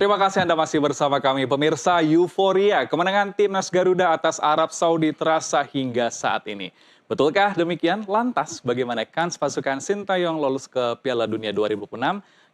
Terima kasih Anda masih bersama kami. Pemirsa, euforia kemenangan timnas Garuda atas Arab Saudi terasa hingga saat ini. Betulkah demikian? Lantas, bagaimana kans pasukan Sintayong lolos ke Piala Dunia 2006?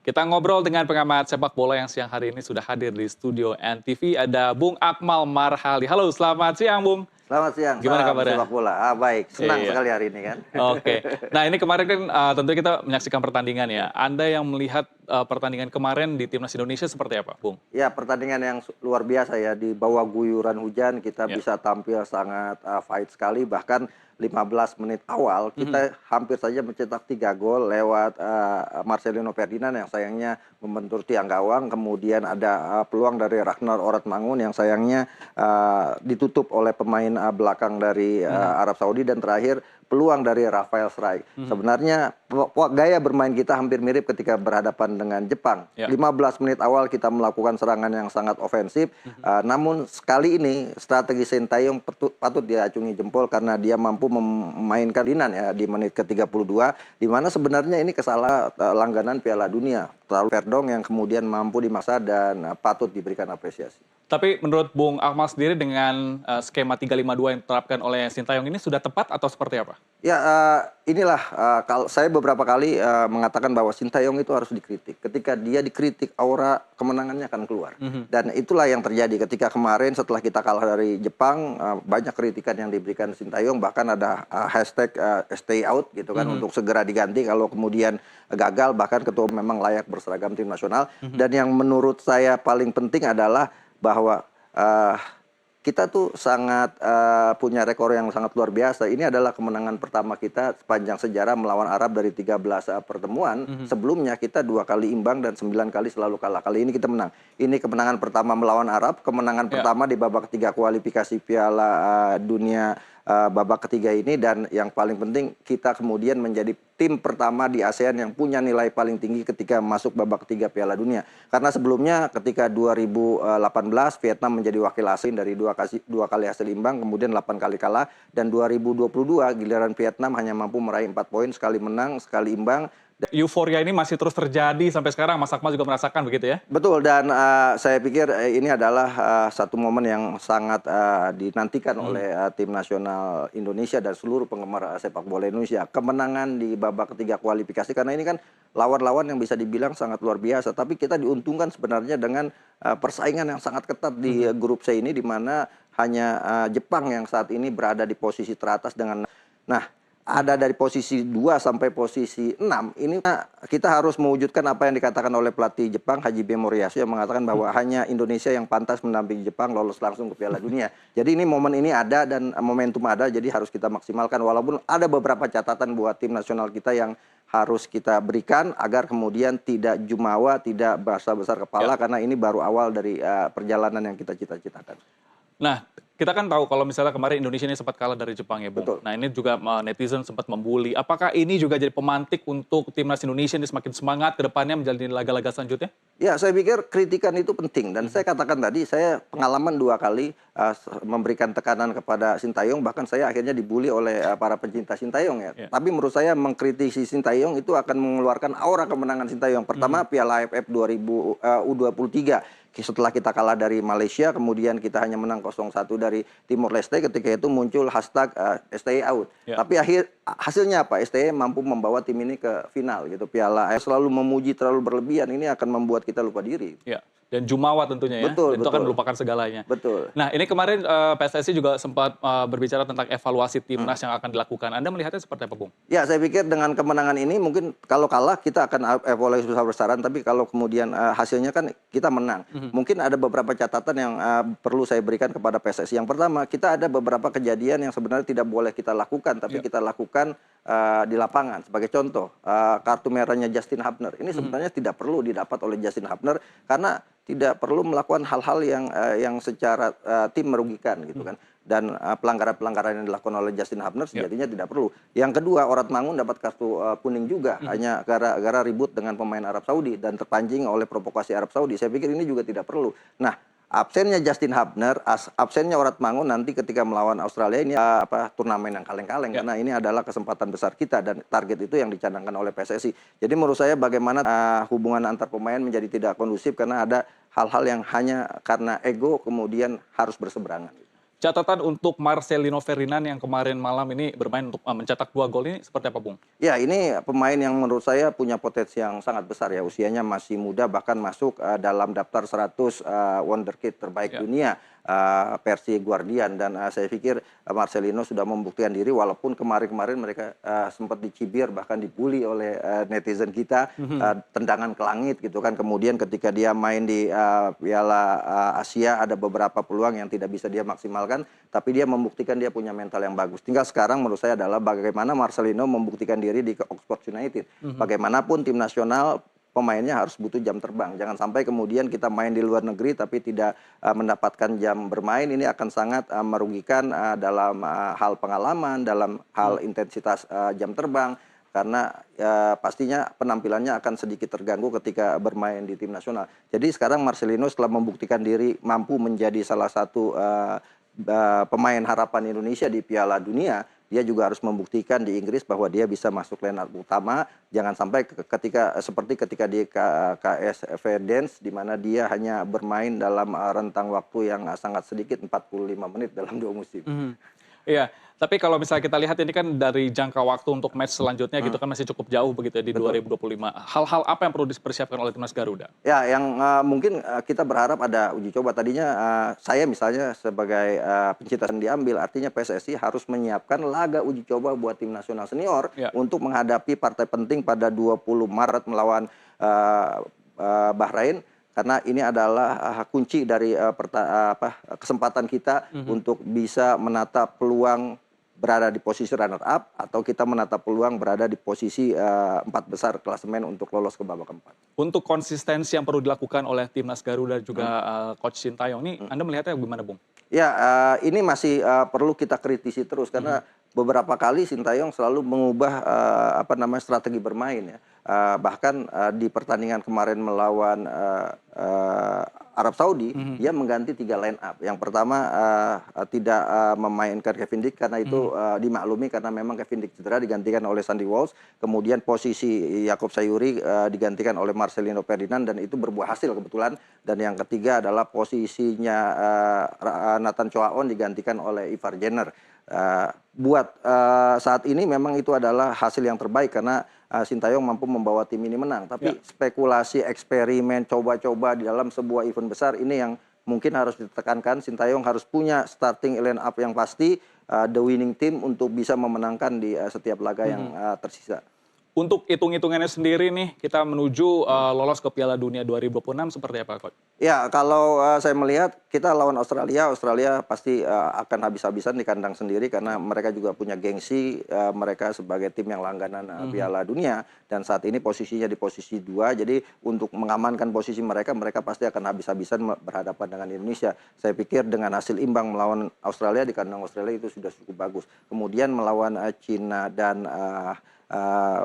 Kita ngobrol dengan pengamat sepak bola yang siang hari ini sudah hadir di studio NTV. Ada Bung Akmal Marhali. Halo, selamat siang, Bung. Selamat siang, Gimana salam kabarnya? sepak bola. Baik, senang Iya. sekali hari ini kan. Oke. Nah, ini kemarin kan tentunya kita menyaksikan pertandingan ya. Anda yang melihat pertandingan kemarin di Timnas Indonesia seperti apa, Bung? Ya, pertandingan yang luar biasa ya. Di bawah guyuran hujan kita Ya. bisa tampil sangat fight sekali. Bahkan 15 menit awal kita hampir saja mencetak 3 gol lewat Marcelino Ferdinand yang sayangnya membentur tiang gawang. Kemudian ada peluang dari Ragnar Oratmangun yang sayangnya ditutup oleh pemain belakang dari Arab Saudi. Dan terakhir peluang dari Rafael Struijk. Sebenarnya gaya bermain kita hampir mirip ketika berhadapan dengan Jepang. Ya. 15 menit awal kita melakukan serangan yang sangat ofensif. Namun sekali ini strategi Sintayong patut diacungi jempol karena dia mampu memainkan Dinan ya di menit ke-32, di mana sebenarnya ini kesalahan langganan Piala Dunia. Terlalu Verdong yang kemudian mampu dimaksa dan patut diberikan apresiasi. Tapi menurut Bung Akmal sendiri dengan skema 3-5-2 yang diterapkan oleh Sintayong ini sudah tepat atau seperti apa? Ya, inilah kalau saya beberapa kali mengatakan bahwa Sintayong itu harus dikritik. Ketika dia dikritik, aura kemenangannya akan keluar. Dan itulah yang terjadi ketika kemarin setelah kita kalah dari Jepang, banyak kritikan yang diberikan Sintayong, bahkan ada hashtag stay out gitu kan untuk segera diganti kalau kemudian gagal, bahkan ketua memang layak berseragam tim nasional. Dan yang menurut saya paling penting adalah bahwa kita tuh sangat punya rekor yang sangat luar biasa. Ini adalah kemenangan pertama kita sepanjang sejarah melawan Arab dari 13 pertemuan. Sebelumnya kita 2 kali imbang dan 9 kali selalu kalah. Kali ini kita menang. Ini kemenangan pertama melawan Arab, kemenangan pertama di babak ketiga kualifikasi Piala Dunia babak ketiga ini, dan yang paling penting kita kemudian menjadi tim pertama di ASEAN yang punya nilai paling tinggi ketika masuk babak ketiga Piala Dunia. Karena sebelumnya ketika 2018 Vietnam menjadi wakil ASEAN dari dua kali hasil imbang, kemudian 8 kali kalah, dan 2022 giliran Vietnam hanya mampu meraih 4 poin, sekali menang, sekali imbang. Euforia ini masih terus terjadi sampai sekarang. Mas Akmal juga merasakan begitu ya? Betul, dan saya pikir ini adalah satu momen yang sangat dinantikan oleh tim nasional Indonesia dan seluruh penggemar sepak bola Indonesia. Kemenangan di babak ketiga kualifikasi, karena ini kan lawan-lawan yang bisa dibilang sangat luar biasa. Tapi kita diuntungkan sebenarnya dengan persaingan yang sangat ketat di grup C ini, di mana hanya Jepang yang saat ini berada di posisi teratas dengan... Nah, ada dari posisi 2 sampai posisi 6, ini kita harus mewujudkan apa yang dikatakan oleh pelatih Jepang, Hajime Moriyasu, yang mengatakan bahwa hanya Indonesia yang pantas mendampingi Jepang lolos langsung ke Piala Dunia. Jadi ini momen ini ada dan momentum ada, jadi harus kita maksimalkan. Walaupun ada beberapa catatan buat tim nasional kita yang harus kita berikan agar kemudian tidak jumawa, tidak besar kepala, karena ini baru awal dari perjalanan yang kita cita-citakan. Nah, kita kan tahu kalau misalnya kemarin Indonesia ini sempat kalah dari Jepang ya, Bung. Betul. Nah, ini juga netizen sempat membuli. Apakah ini juga jadi pemantik untuk timnas Indonesia ini semakin semangat ke depannya menjalani laga-laga selanjutnya? Ya, saya pikir kritikan itu penting, dan saya katakan tadi, saya pengalaman 2 kali memberikan tekanan kepada Sintayong, bahkan saya akhirnya dibully oleh para pencinta Sintayong ya. Tapi menurut saya mengkritisi Sintayong itu akan mengeluarkan aura kemenangan Sintayong. Pertama, Piala AFF 2000 U23. Setelah kita kalah dari Malaysia, kemudian kita hanya menang 0-1 dari Timor Leste, ketika itu muncul hashtag stay out. Tapi hasilnya apa? STY mampu membawa tim ini ke final gitu. Piala AFF selalu memuji terlalu berlebihan, ini akan membuat kita lupa diri. Ya, dan jumawa tentunya ya. Betul, Dan itu akan melupakan segalanya. Betul. Nah, ini kemarin PSSI juga sempat berbicara tentang evaluasi timnas yang akan dilakukan. Anda melihatnya seperti apa, Bung? Ya, saya pikir dengan kemenangan ini mungkin kalau kalah kita akan evaluasi besar-besaran, tapi kalau kemudian hasilnya kan kita menang. Mungkin ada beberapa catatan yang perlu saya berikan kepada PSSI. Yang pertama, kita ada beberapa kejadian yang sebenarnya tidak boleh kita lakukan, tapi kita lakukan di lapangan. Sebagai contoh, kartu merahnya Justin Hubner. Ini sebenarnya tidak perlu didapat oleh Justin Hubner, karena tidak perlu melakukan hal-hal yang secara tim merugikan gitu kan. Dan pelanggaran-pelanggaran yang dilakukan oleh Justin Hubner sejatinya tidak perlu. Yang kedua, Oratmangun dapat kartu kuning juga hanya gara-gara ribut dengan pemain Arab Saudi dan terpancing oleh provokasi Arab Saudi. Saya pikir ini juga tidak perlu. Nah, absennya Justin Hubner, absennya Orat Mangun nanti ketika melawan Australia ini turnamen yang kaleng-kaleng Ya. karena ini adalah kesempatan besar kita dan target itu yang dicanangkan oleh PSSI. Jadi menurut saya bagaimana hubungan antar pemain menjadi tidak kondusif karena ada hal-hal yang hanya karena ego kemudian harus berseberangan. Catatan untuk Marcelino Ferdinand yang kemarin malam ini bermain untuk mencetak 2 gol ini seperti apa, Bung? Ya, ini pemain yang menurut saya punya potensi yang sangat besar ya. Usianya masih muda, bahkan masuk dalam daftar 100 wonderkid terbaik Ya. dunia versi Guardian. Dan saya pikir Marcelino sudah membuktikan diri walaupun kemarin-kemarin mereka sempat dicibir bahkan dibully oleh netizen kita, tendangan ke langit gitu kan. Kemudian ketika dia main di Piala Asia ada beberapa peluang yang tidak bisa dia maksimalkan, tapi dia membuktikan dia punya mental yang bagus. Tinggal sekarang menurut saya adalah bagaimana Marcelino membuktikan diri di Oxford United. Bagaimanapun tim nasional pemainnya harus butuh jam terbang. Jangan sampai kemudian kita main di luar negeri tapi tidak mendapatkan jam bermain. Ini akan sangat merugikan dalam hal pengalaman, dalam hal intensitas jam terbang. Karena pastinya penampilannya akan sedikit terganggu ketika bermain di tim nasional. Jadi sekarang Marcelino setelah membuktikan diri mampu menjadi salah satu pemain harapan Indonesia di Piala Dunia, dia juga harus membuktikan di Inggris bahwa dia bisa masuk lineup utama. Jangan sampai seperti ketika di KSV Dance di mana dia hanya bermain dalam rentang waktu yang sangat sedikit 45 menit dalam 2 musim. Iya, tapi kalau misalnya kita lihat ini kan dari jangka waktu untuk match selanjutnya gitu kan masih cukup jauh begitu ya di 2025. Hal-hal apa yang perlu dipersiapkan oleh timnas Garuda? Ya, yang mungkin kita berharap ada uji coba. Tadinya saya misalnya sebagai pencinta yang diambil, artinya PSSI harus menyiapkan laga uji coba buat tim nasional senior Ya. untuk menghadapi partai penting pada 20 Maret melawan Bahrain. Karena ini adalah kunci dari kesempatan kita untuk bisa menata peluang berada di posisi runner up atau kita menata peluang berada di posisi 4 besar klasemen untuk lolos ke babak keempat. Untuk konsistensi yang perlu dilakukan oleh timnas Garuda juga Coach Sintayong ini Anda melihatnya gimana, Bung? Ya, ini masih perlu kita kritisi terus karena beberapa kali Sintayong selalu mengubah strategi bermain ya. Bahkan di pertandingan kemarin melawan Arab Saudi, dia mengganti 3 line up. Yang pertama tidak memainkan Kevin Dick karena itu dimaklumi karena memang Kevin Dick cedera, digantikan oleh Sandy Walsh. Kemudian posisi Yaakob Sayuri digantikan oleh Marcelino Ferdinand dan itu berbuah hasil kebetulan. Dan yang ketiga adalah posisinya Nathan Choaon digantikan oleh Ivar Jenner. Buat saat ini memang itu adalah hasil yang terbaik karena Sintayong mampu membawa tim ini menang. Tapi spekulasi, eksperimen, coba-coba di dalam sebuah event besar ini yang mungkin harus ditekankan. Sintayong harus punya starting line up yang pasti, the winning team untuk bisa memenangkan di setiap laga yang tersisa. Untuk hitung-hitungannya sendiri nih, kita menuju lolos ke Piala Dunia 2026 seperti apa, Coach? Ya, kalau saya melihat kita lawan Australia, Australia pasti akan habis-habisan di kandang sendiri karena mereka juga punya gengsi, mereka sebagai tim yang langganan Piala Dunia dan saat ini posisinya di posisi 2. Jadi untuk mengamankan posisi mereka, mereka pasti akan habis-habisan berhadapan dengan Indonesia. Saya pikir dengan hasil imbang melawan Australia di kandang Australia itu sudah cukup bagus. Kemudian melawan Cina dan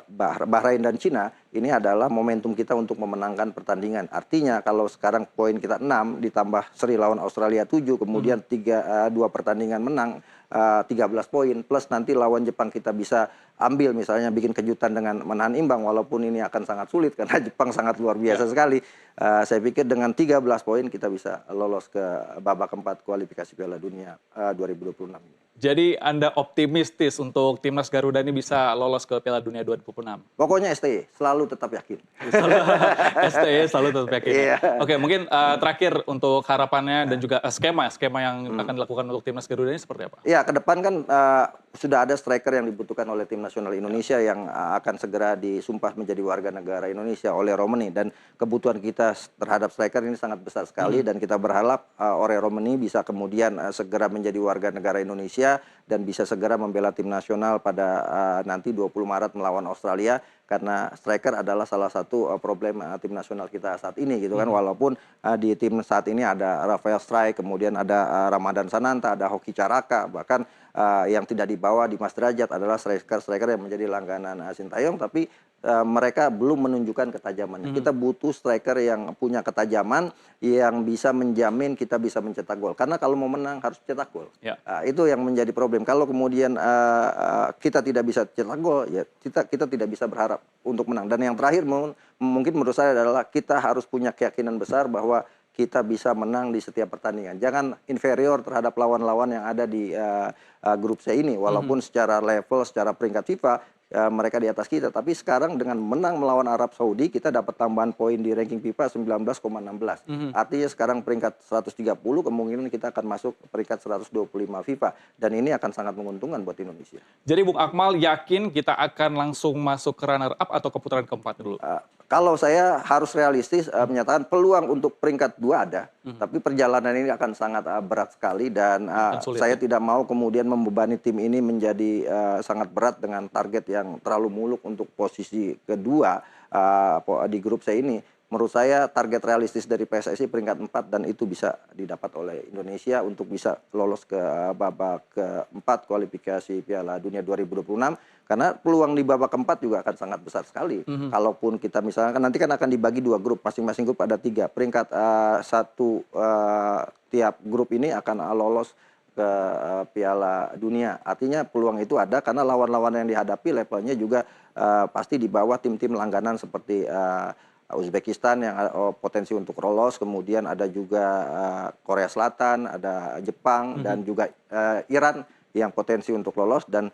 Bahrain dan Cina, ini adalah momentum kita untuk memenangkan pertandingan. Artinya kalau sekarang poin kita 6 ditambah seri lawan Australia 7, kemudian 2 pertandingan menang 13 poin plus nanti lawan Jepang kita bisa ambil misalnya bikin kejutan dengan menahan imbang walaupun ini akan sangat sulit karena Jepang sangat luar biasa sekali. Saya pikir dengan 13 poin kita bisa lolos ke babak keempat kualifikasi Piala Dunia 2026. Jadi Anda optimistis untuk timnas Garuda ini bisa lolos ke Piala Dunia 2026? Pokoknya STY, selalu tetap yakin. STY selalu tetap yakin. Iya. Oke, mungkin terakhir untuk harapannya dan juga skema yang akan dilakukan untuk timnas Garuda ini seperti apa? Ya, ke depan kan sudah ada striker yang dibutuhkan oleh tim nasional Indonesia yang akan segera disumpah menjadi warga negara Indonesia oleh Romani dan kebutuhan kita terhadap striker ini sangat besar sekali dan kita berharap Ore Romani bisa kemudian segera menjadi warga negara Indonesia dan bisa segera membela tim nasional pada nanti 20 Maret melawan Australia karena striker adalah salah satu problem tim nasional kita saat ini gitu kan walaupun di tim saat ini ada Rafael Strijk, kemudian ada Ramadan Sananta, ada Hoki Caraka, bahkan yang tidak dibawa di Mas Derajat adalah striker-striker yang menjadi langganan Sintayong, tapi mereka belum menunjukkan ketajamannya. Kita butuh striker yang punya ketajaman, yang bisa menjamin kita bisa mencetak gol. Karena kalau mau menang harus cetak gol. Ya. Itu yang menjadi problem. Kalau kemudian kita tidak bisa cetak gol, ya kita tidak bisa berharap untuk menang. Dan yang terakhir mungkin menurut saya adalah kita harus punya keyakinan besar bahwa kita bisa menang di setiap pertandingan. Jangan inferior terhadap lawan-lawan yang ada di grup C ini. Walaupun secara level, secara peringkat FIFA, mereka di atas kita. Tapi sekarang dengan menang melawan Arab Saudi, kita dapat tambahan poin di ranking FIFA 19,16. Artinya sekarang peringkat 130, kemungkinan kita akan masuk peringkat 125 FIFA. Dan ini akan sangat menguntungkan buat Indonesia. Jadi Bung Akmal yakin kita akan langsung masuk ke runner up atau ke putaran keempat dulu? Kalau saya harus realistis menyatakan peluang untuk peringkat 2 ada. Tapi perjalanan ini akan sangat berat sekali dan saya tidak mau kemudian membebani tim ini menjadi sangat berat dengan target yang terlalu muluk untuk posisi kedua di grup C ini. Menurut saya target realistis dari PSSI peringkat 4 dan itu bisa didapat oleh Indonesia untuk bisa lolos ke babak keempat kualifikasi Piala Dunia 2026. Karena peluang di babak keempat juga akan sangat besar sekali. Kalaupun kita misalkan nanti kan akan dibagi 2 grup, masing-masing grup ada 3. Peringkat tiap grup ini akan lolos ke Piala Dunia. Artinya peluang itu ada karena lawan-lawan yang dihadapi levelnya juga pasti di bawah tim-tim langganan seperti Uzbekistan yang potensi untuk lolos, kemudian ada juga Korea Selatan, ada Jepang dan juga Iran yang potensi untuk lolos dan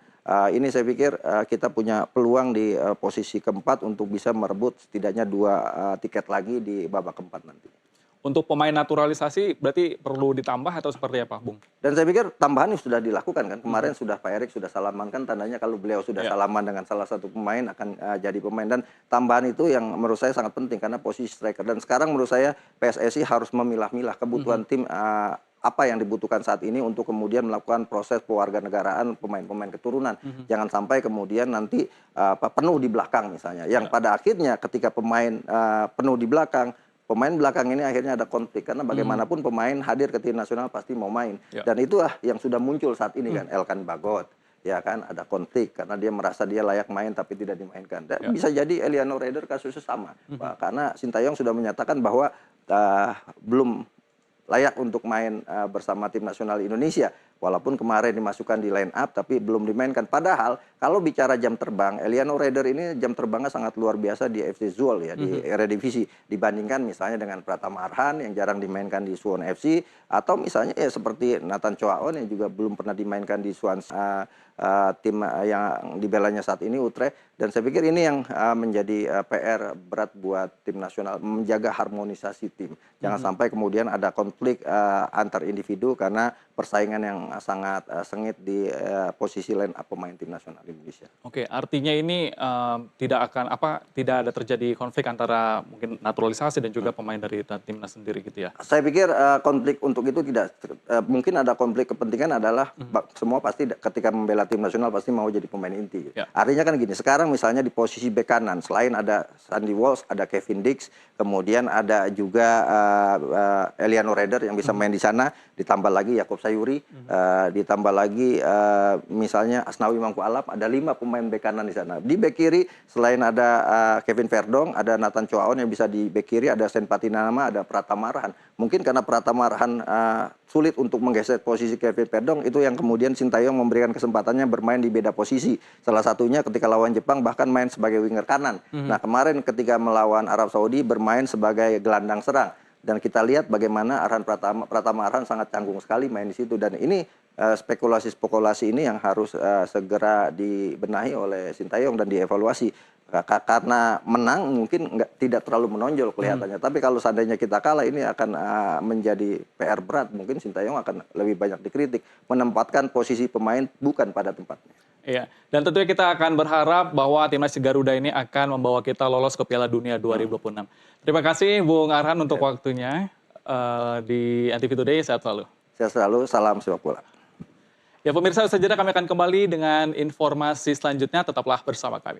ini saya pikir kita punya peluang di posisi keempat untuk bisa merebut setidaknya 2 tiket lagi di babak keempat nanti. Untuk pemain naturalisasi berarti perlu ditambah atau seperti apa, Bung? Dan saya pikir tambahan ini sudah dilakukan kan. Kemarin sudah Pak Erik sudah salaman kan, tandanya kalau beliau sudah salaman dengan salah satu pemain akan jadi pemain. Dan tambahan itu yang menurut saya sangat penting karena posisi striker. Dan sekarang menurut saya PSSI harus memilah-milah kebutuhan tim apa yang dibutuhkan saat ini untuk kemudian melakukan proses pewarganegaraan pemain-pemain keturunan. Jangan sampai kemudian nanti penuh di belakang misalnya. Yang pada akhirnya ketika pemain penuh di belakang, pemain belakang ini akhirnya ada konflik karena bagaimanapun pemain hadir ke tim nasional pasti mau main dan itulah yang sudah muncul saat ini kan Elkan Bagot ya kan ada konflik karena dia merasa dia layak main tapi tidak dimainkan dan bisa jadi Eliano Raider kasusnya sama karena Sintayong sudah menyatakan bahwa belum layak untuk main bersama tim nasional Indonesia. Walaupun kemarin dimasukkan di line up tapi belum dimainkan. Padahal kalau bicara jam terbang, Eliano Raider ini jam terbangnya sangat luar biasa di FC Zwolle ya di Eredivisie dibandingkan misalnya dengan Pratama Arhan yang jarang dimainkan di Suwon FC atau misalnya seperti Nathan Choaon yang juga belum pernah dimainkan di Swansea tim yang dibelanya saat ini Utrecht dan saya pikir ini yang menjadi PR berat buat tim nasional menjaga harmonisasi tim. Jangan sampai kemudian ada konflik antar individu karena persaingan yang sangat sengit di posisi line up pemain tim nasional Indonesia. Oke, artinya ini tidak ada terjadi konflik antara mungkin naturalisasi dan juga pemain dari timnas sendiri gitu ya. Saya pikir konflik untuk itu tidak mungkin ada konflik kepentingan adalah semua pasti ketika membela tim nasional pasti mau jadi pemain inti. Artinya kan gini, sekarang misalnya di posisi bek kanan selain ada Sandy Walsh, ada Kevin Dix, kemudian ada juga Eliano Raider yang bisa main di sana, ditambah lagi Yakob Sayuri, ditambah lagi misalnya Asnawi Mangkualam, ada 5 pemain bek kanan di sana. Di bek kiri selain ada Kevin Verdong, ada Nathan Choaon yang bisa di bek kiri, ada Sen Patinama, ada Pratama Arhan. Mungkin karena Pratama Arhan sulit untuk menggeser posisi Kevin Verdong, itu yang kemudian Sintayong memberikan kesempatannya bermain di beda posisi. Salah satunya ketika lawan Jepang bahkan main sebagai winger kanan. Nah kemarin ketika melawan Arab Saudi bermain sebagai gelandang serang. Dan kita lihat bagaimana Pratama Arhan sangat canggung sekali main di situ. Dan ini spekulasi-spekulasi ini yang harus segera dibenahi oleh Sintayong dan dievaluasi. Karena menang mungkin tidak terlalu menonjol kelihatannya. Tapi kalau seandainya kita kalah ini akan menjadi PR berat. Mungkin Sintayong akan lebih banyak dikritik. Menempatkan posisi pemain bukan pada tempatnya. Iya, dan tentunya kita akan berharap bahwa timnas Garuda ini akan membawa kita lolos ke Piala Dunia 2026. Terima kasih Bung Arhan untuk waktunya di NTV Today. Sehat selalu. Sehat selalu, salam sepak bola. Ya pemirsa, sejenak kami akan kembali dengan informasi selanjutnya. Tetaplah bersama kami.